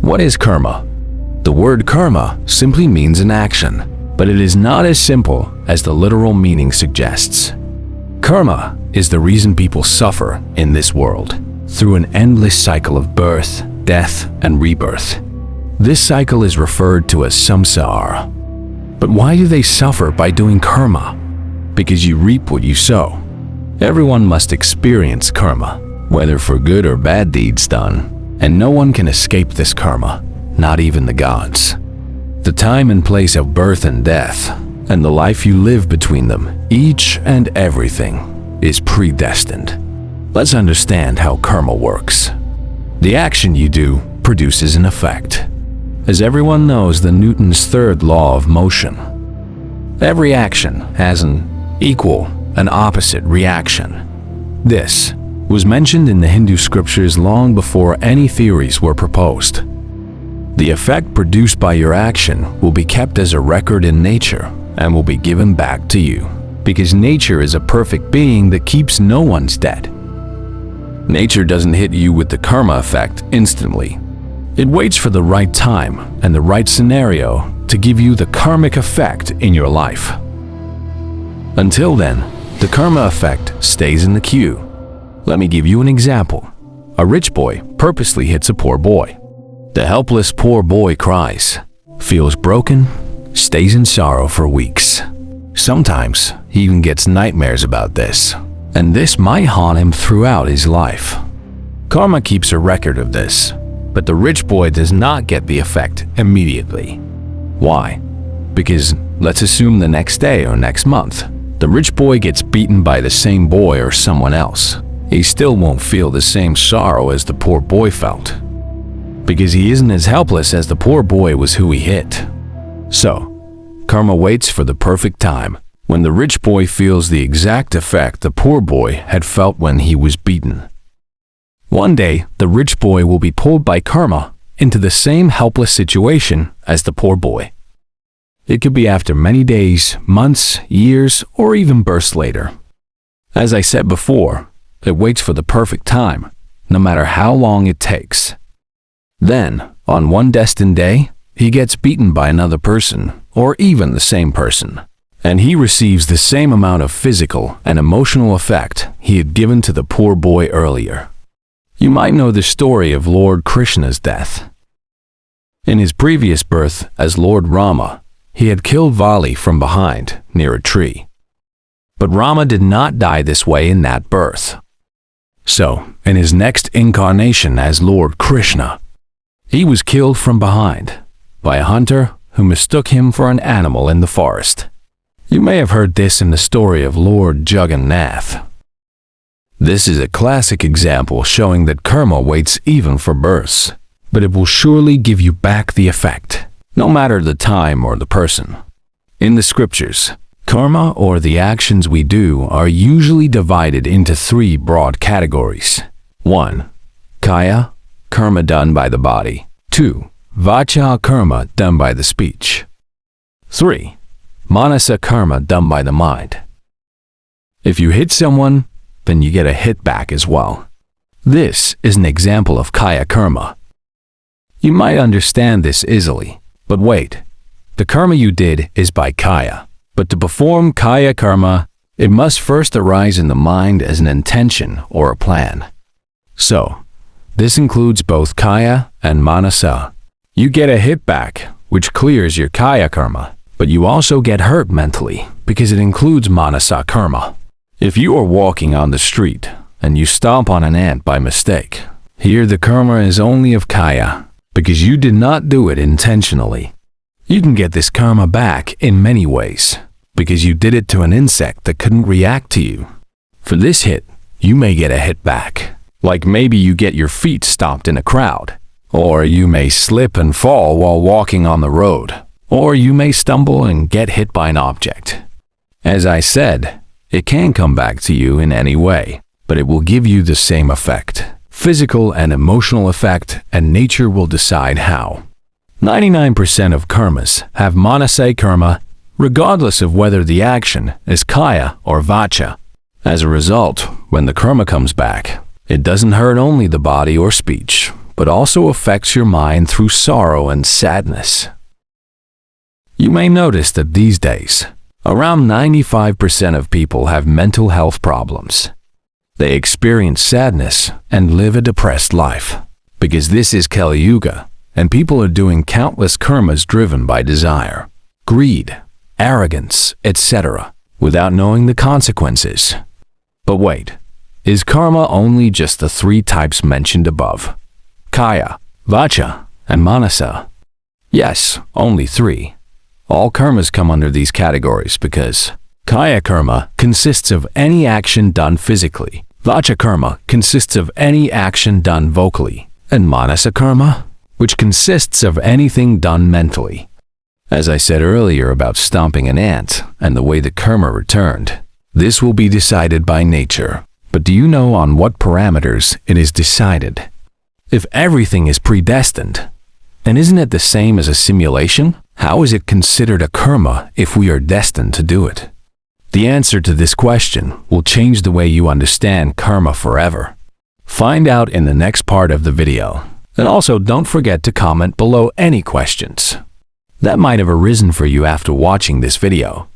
What is karma? The word karma simply means an action, but it is not as simple as the literal meaning suggests. Karma is the reason people suffer in this world, through an endless cycle of birth, death, and rebirth. This cycle is referred to as Samsara. But why do they suffer by doing karma? Because you reap what you sow. Everyone must experience karma, whether for good or bad deeds done, and no one can escape this karma, not even the gods. The time and place of birth and death, and the life you live between them, each and everything, is predestined. Let's understand how karma works. The action you do produces an effect. As everyone knows the Newton's third law of motion, every action has an equal and opposite reaction. This was mentioned in the Hindu scriptures long before any theories were proposed. The effect produced by your action will be kept as a record in nature and will be given back to you, because nature is a perfect being that keeps no one's debt. Nature doesn't hit you with the karma effect instantly. It waits for the right time and the right scenario to give you the karmic effect in your life. Until then, the karma effect stays in the queue. Let me give you an example. A rich boy purposely hits a poor boy. The helpless poor boy cries, feels broken, stays in sorrow for weeks. Sometimes he even gets nightmares about this, and this might haunt him throughout his life. Karma keeps a record of this, but the rich boy does not get the effect immediately. Why? Because let's assume the next day or next month, the rich boy gets beaten by the same boy or someone else. He still won't feel the same sorrow as the poor boy felt, because he isn't as helpless as the poor boy was who he hit. So, karma waits for the perfect time when the rich boy feels the exact effect the poor boy had felt when he was beaten. One day, the rich boy will be pulled by karma into the same helpless situation as the poor boy. It could be after many days, months, years, or even bursts later. As I said before, it waits for the perfect time, no matter how long it takes. Then, on one destined day, he gets beaten by another person, or even the same person, and he receives the same amount of physical and emotional effect he had given to the poor boy earlier. You might know the story of Lord Krishna's death. In his previous birth as Lord Rama, he had killed Vali from behind, near a tree. But Rama did not die this way in that birth. So, in his next incarnation as Lord Krishna, he was killed from behind by a hunter who mistook him for an animal in the forest. You may have heard this in the story of Lord Jagannath. This is a classic example showing that karma waits even for births, but it will surely give you back the effect, no matter the time or the person. In the scriptures, karma, or the actions we do, are usually divided into three broad categories. 1. Kaya, karma done by the body. 2. Vacha karma done by the speech. 3. Manasa karma done by the mind. If you hit someone, then you get a hit back as well. This is an example of kaya karma. You might understand this easily, but wait. The karma you did is by kaya, but to perform kaya karma, it must first arise in the mind as an intention or a plan. So, this includes both kaya and manasa. You get a hit back, which clears your kaya karma, but you also get hurt mentally because it includes manasa karma. If you are walking on the street and you stomp on an ant by mistake, here the karma is only of kaya because you did not do it intentionally. You can get this karma back in many ways because you did it to an insect that couldn't react to you. For this hit, you may get a hit back, like maybe you get your feet stomped in a crowd, or you may slip and fall while walking on the road, or you may stumble and get hit by an object. As I said, it can come back to you in any way, but it will give you the same effect, physical and emotional effect, and nature will decide how. 99% of karmas have manasa karma, regardless of whether the action is kaya or vacha. As a result, when the karma comes back, it doesn't hurt only the body or speech, but also affects your mind through sorrow and sadness. You may notice that these days, around 95% of people have mental health problems. They experience sadness and live a depressed life, because this is Kaliyuga, and people are doing countless karmas driven by desire, greed, arrogance, etc., without knowing the consequences. But wait, is karma only just the 3 types mentioned above? Kaya, Vacha, and Manasa? Yes, only 3. All karmas come under these categories because Kaya karma consists of any action done physically, Vacha karma consists of any action done vocally, and Manasa karma, which consists of anything done mentally. As I said earlier about stomping an ant and the way the karma returned, this will be decided by nature. But do you know on what parameters it is decided? If everything is predestined, then isn't it the same as a simulation? How is it considered a karma if we are destined to do it? The answer to this question will change the way you understand karma forever. Find out in the next part of the video. And also don't forget to comment below any questions that might have arisen for you after watching this video.